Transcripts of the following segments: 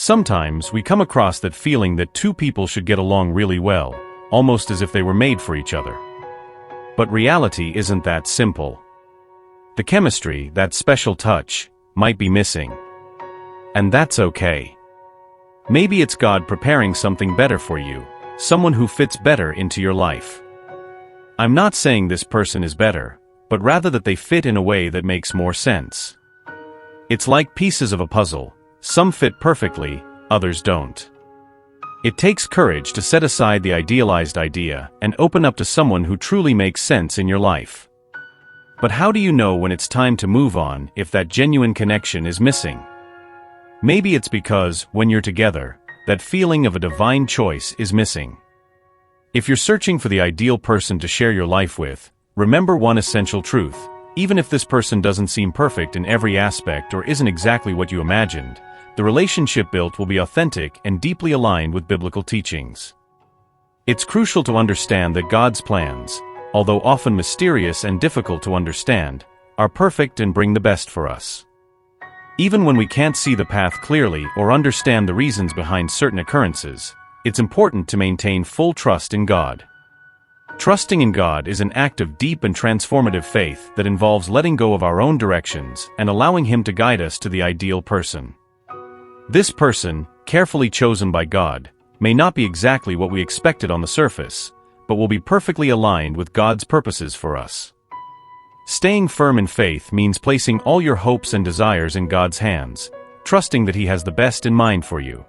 Sometimes we come across that feeling that two people should get along really well, almost as if they were made for each other. But reality isn't that simple. The chemistry, that special touch, might be missing. And that's okay. Maybe it's God preparing something better for you, someone who fits better into your life. I'm not saying this person is better, but rather that they fit in a way that makes more sense. It's like pieces of a puzzle. Some fit perfectly, others don't. It takes courage to set aside the idealized idea and open up to someone who truly makes sense in your life. But how do you know when it's time to move on if that genuine connection is missing? Maybe it's because, when you're together, that feeling of a divine choice is missing. If you're searching for the ideal person to share your life with, remember one essential truth: even if this person doesn't seem perfect in every aspect or isn't exactly what you imagined, the relationship built will be authentic and deeply aligned with biblical teachings. It's crucial to understand that God's plans, although often mysterious and difficult to understand, are perfect and bring the best for us. Even when we can't see the path clearly or understand the reasons behind certain occurrences, it's important to maintain full trust in God. Trusting in God is an act of deep and transformative faith that involves letting go of our own directions and allowing Him to guide us to the ideal person. This person, carefully chosen by God, may not be exactly what we expected on the surface, but will be perfectly aligned with God's purposes for us. Staying firm in faith means placing all your hopes and desires in God's hands, trusting that He has the best in mind for you.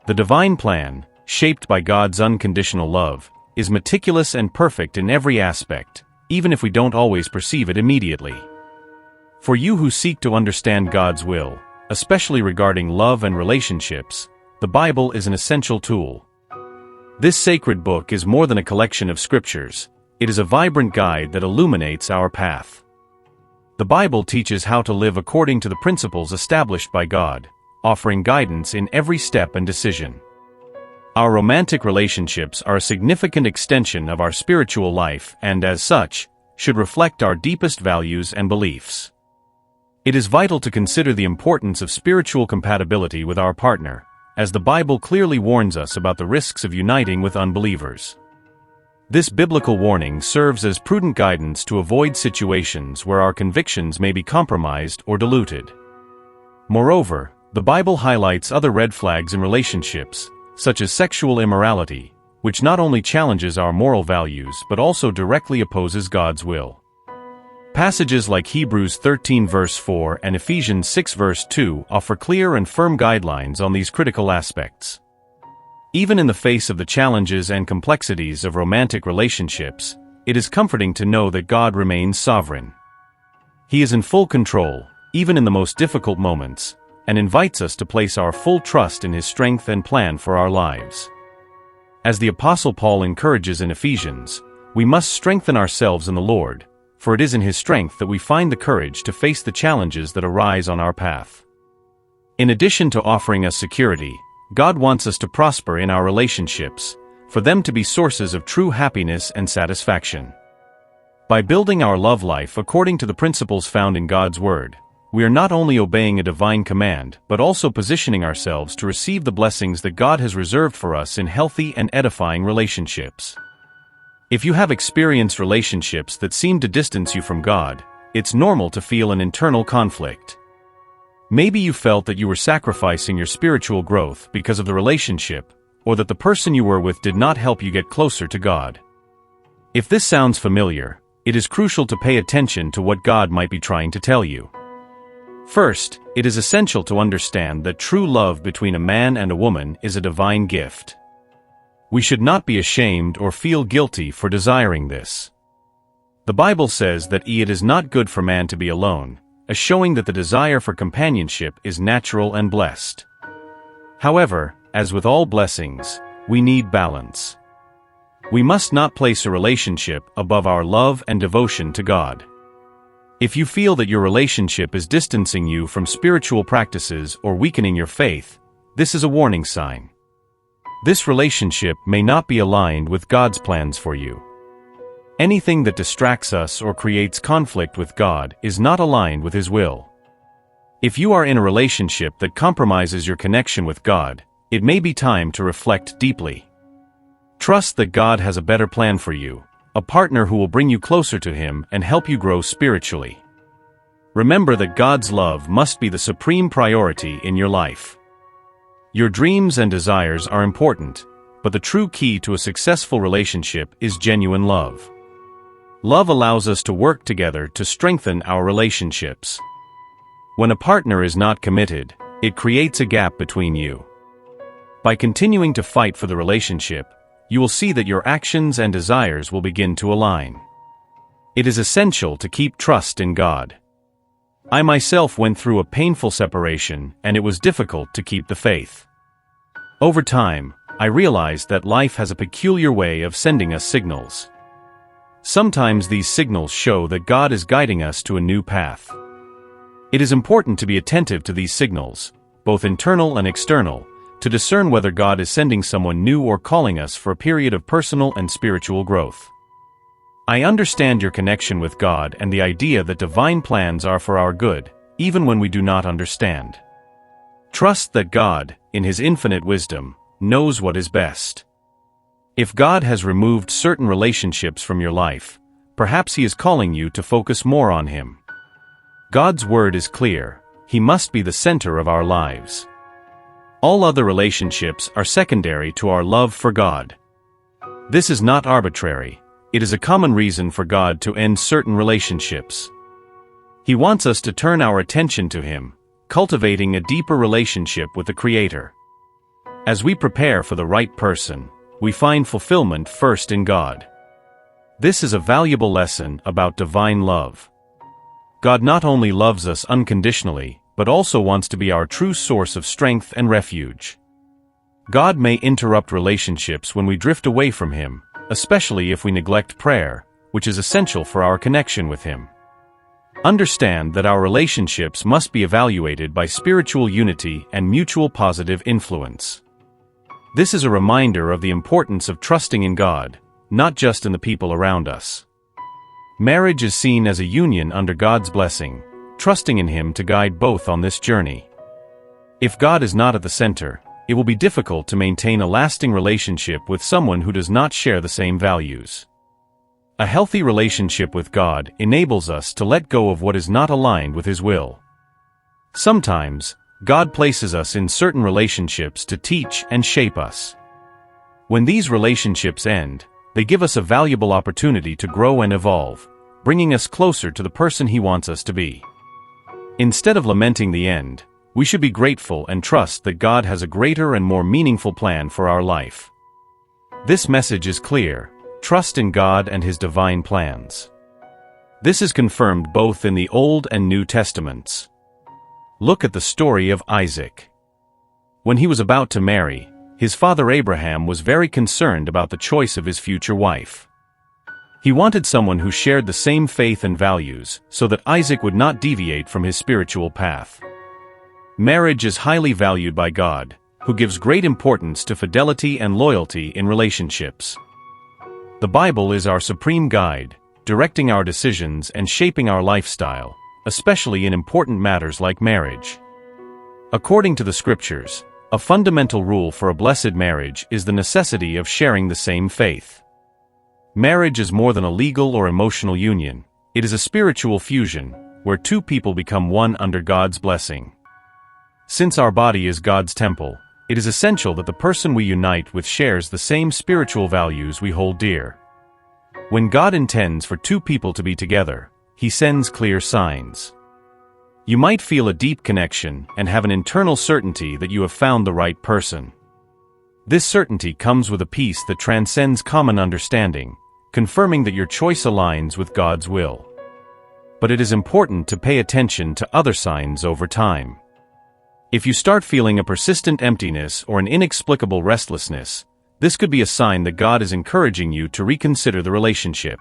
The divine plan, shaped by God's unconditional love, is meticulous and perfect in every aspect, even if we don't always perceive it immediately. For you who seek to understand God's will, especially regarding love and relationships, the Bible is an essential tool. This sacred book is more than a collection of scriptures. It is a vibrant guide that illuminates our path. The Bible teaches how to live according to the principles established by God, offering guidance in every step and decision. Our romantic relationships are a significant extension of our spiritual life and, as such, should reflect our deepest values and beliefs. It is vital to consider the importance of spiritual compatibility with our partner, as the Bible clearly warns us about the risks of uniting with unbelievers. This biblical warning serves as prudent guidance to avoid situations where our convictions may be compromised or diluted. Moreover, the Bible highlights other red flags in relationships, such as sexual immorality, which not only challenges our moral values but also directly opposes God's will. Passages like Hebrews 13 verse 4 and Ephesians 6 verse 2 offer clear and firm guidelines on these critical aspects. Even in the face of the challenges and complexities of romantic relationships, it is comforting to know that God remains sovereign. He is in full control, even in the most difficult moments, and invites us to place our full trust in His strength and plan for our lives. As the Apostle Paul encourages in Ephesians, we must strengthen ourselves in the Lord, for it is in His strength that we find the courage to face the challenges that arise on our path. In addition to offering us security, God wants us to prosper in our relationships, for them to be sources of true happiness and satisfaction. By building our love life according to the principles found in God's Word, we are not only obeying a divine command but also positioning ourselves to receive the blessings that God has reserved for us in healthy and edifying relationships. If you have experienced relationships that seem to distance you from God, it's normal to feel an internal conflict. Maybe you felt that you were sacrificing your spiritual growth because of the relationship, or that the person you were with did not help you get closer to God. If this sounds familiar, it is crucial to pay attention to what God might be trying to tell you. First, it is essential to understand that true love between a man and a woman is a divine gift. We should not be ashamed or feel guilty for desiring this. The Bible says that it is not good for man to be alone, as showing that the desire for companionship is natural and blessed. However, as with all blessings, we need balance. We must not place a relationship above our love and devotion to God. If you feel that your relationship is distancing you from spiritual practices or weakening your faith, this is a warning sign. This relationship may not be aligned with God's plans for you. Anything that distracts us or creates conflict with God is not aligned with His will. If you are in a relationship that compromises your connection with God, it may be time to reflect deeply. Trust that God has a better plan for you, a partner who will bring you closer to Him and help you grow spiritually. Remember that God's love must be the supreme priority in your life. Your dreams and desires are important, but the true key to a successful relationship is genuine love. Love allows us to work together to strengthen our relationships. When a partner is not committed, it creates a gap between you. By continuing to fight for the relationship, you will see that your actions and desires will begin to align. It is essential to keep trust in God. I myself went through a painful separation, and it was difficult to keep the faith. Over time, I realized that life has a peculiar way of sending us signals. Sometimes these signals show that God is guiding us to a new path. It is important to be attentive to these signals, both internal and external, to discern whether God is sending someone new or calling us for a period of personal and spiritual growth. I understand your connection with God and the idea that divine plans are for our good, even when we do not understand. Trust that God, in His infinite wisdom, knows what is best. If God has removed certain relationships from your life, perhaps He is calling you to focus more on Him. God's word is clear: He must be the center of our lives. All other relationships are secondary to our love for God. This is not arbitrary. It is a common reason for God to end certain relationships. He wants us to turn our attention to Him, cultivating a deeper relationship with the Creator. As we prepare for the right person, we find fulfillment first in God. This is a valuable lesson about divine love. God not only loves us unconditionally, but also wants to be our true source of strength and refuge. God may interrupt relationships when we drift away from Him, especially if we neglect prayer, which is essential for our connection with Him. Understand that our relationships must be evaluated by spiritual unity and mutual positive influence. This is a reminder of the importance of trusting in God, not just in the people around us. Marriage is seen as a union under God's blessing, trusting in Him to guide both on this journey. If God is not at the center, it will be difficult to maintain a lasting relationship with someone who does not share the same values. A healthy relationship with God enables us to let go of what is not aligned with His will. Sometimes, God places us in certain relationships to teach and shape us. When these relationships end, they give us a valuable opportunity to grow and evolve, bringing us closer to the person He wants us to be. Instead of lamenting the end, we should be grateful and trust that God has a greater and more meaningful plan for our life. This message is clear: trust in God and His divine plans. This is confirmed both in the Old and New Testaments. Look at the story of Isaac. When he was about to marry, his father Abraham was very concerned about the choice of his future wife. He wanted someone who shared the same faith and values, so that Isaac would not deviate from his spiritual path. Marriage is highly valued by God, who gives great importance to fidelity and loyalty in relationships. The Bible is our supreme guide, directing our decisions and shaping our lifestyle, especially in important matters like marriage. According to the Scriptures, a fundamental rule for a blessed marriage is the necessity of sharing the same faith. Marriage is more than a legal or emotional union. It is a spiritual fusion, where two people become one under God's blessing. Since our body is God's temple, it is essential that the person we unite with shares the same spiritual values we hold dear. When God intends for two people to be together, He sends clear signs. You might feel a deep connection and have an internal certainty that you have found the right person. This certainty comes with a peace that transcends common understanding, confirming that your choice aligns with God's will. But it is important to pay attention to other signs over time. If you start feeling a persistent emptiness or an inexplicable restlessness, this could be a sign that God is encouraging you to reconsider the relationship.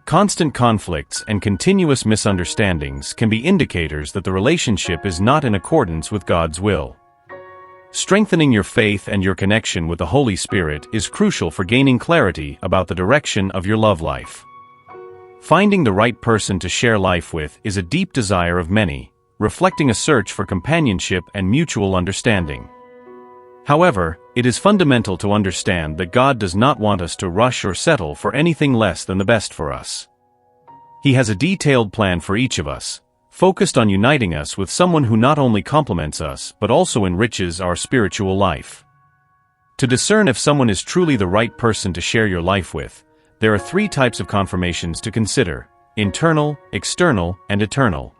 Constant conflicts and continuous misunderstandings can be indicators that the relationship is not in accordance with God's will. Strengthening your faith and your connection with the Holy Spirit is crucial for gaining clarity about the direction of your love life. Finding the right person to share life with is a deep desire of many, reflecting a search for companionship and mutual understanding. However, it is fundamental to understand that God does not want us to rush or settle for anything less than the best for us. He has a detailed plan for each of us, focused on uniting us with someone who not only complements us but also enriches our spiritual life. To discern if someone is truly the right person to share your life with, there are 3 types of confirmations to consider: internal, external, and eternal.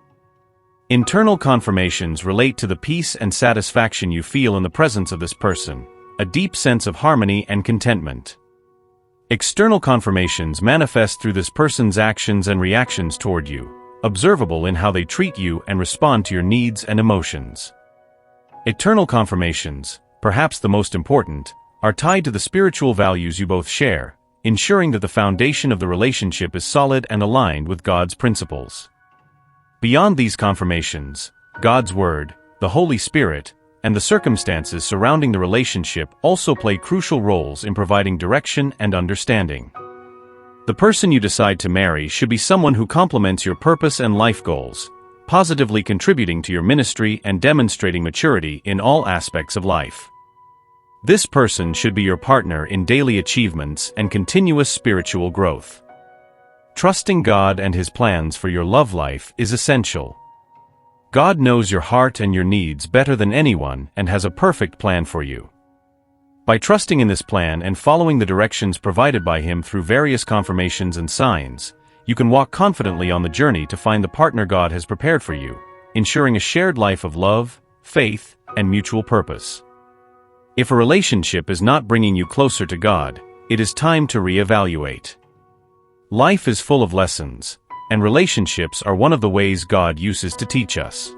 Internal confirmations relate to the peace and satisfaction you feel in the presence of this person, a deep sense of harmony and contentment. External confirmations manifest through this person's actions and reactions toward you, observable in how they treat you and respond to your needs and emotions. Eternal confirmations, perhaps the most important, are tied to the spiritual values you both share, ensuring that the foundation of the relationship is solid and aligned with God's principles. Beyond these confirmations, God's Word, the Holy Spirit, and the circumstances surrounding the relationship also play crucial roles in providing direction and understanding. The person you decide to marry should be someone who complements your purpose and life goals, positively contributing to your ministry and demonstrating maturity in all aspects of life. This person should be your partner in daily achievements and continuous spiritual growth. Trusting God and His plans for your love life is essential. God knows your heart and your needs better than anyone and has a perfect plan for you. By trusting in this plan and following the directions provided by Him through various confirmations and signs, you can walk confidently on the journey to find the partner God has prepared for you, ensuring a shared life of love, faith, and mutual purpose. If a relationship is not bringing you closer to God, it is time to reevaluate. Life is full of lessons, and relationships are one of the ways God uses to teach us.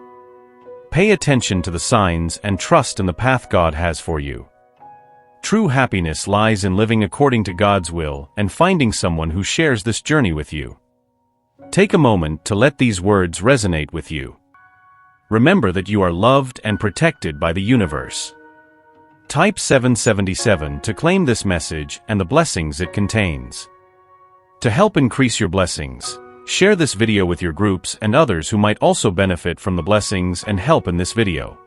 Pay attention to the signs and trust in the path God has for you. True happiness lies in living according to God's will and finding someone who shares this journey with you. Take a moment to let these words resonate with you. Remember that you are loved and protected by the universe. Type 777 to claim this message and the blessings it contains. To help increase your blessings, share this video with your groups and others who might also benefit from the blessings and help in this video.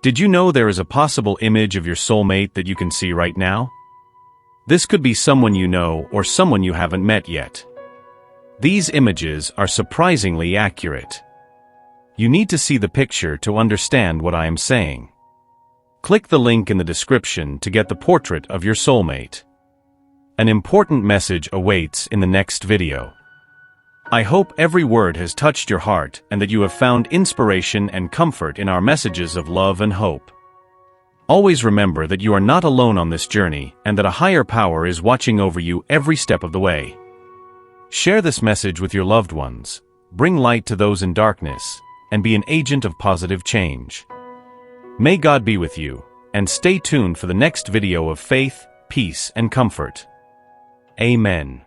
Did you know there is a possible image of your soulmate that you can see right now? This could be someone you know or someone you haven't met yet. These images are surprisingly accurate. You need to see the picture to understand what I am saying. Click the link in the description to get the portrait of your soulmate. An important message awaits in the next video. I hope every word has touched your heart and that you have found inspiration and comfort in our messages of love and hope. Always remember that you are not alone on this journey and that a higher power is watching over you every step of the way. Share this message with your loved ones, bring light to those in darkness, and be an agent of positive change. May God be with you, and stay tuned for the next video of faith, peace, and comfort. Amen.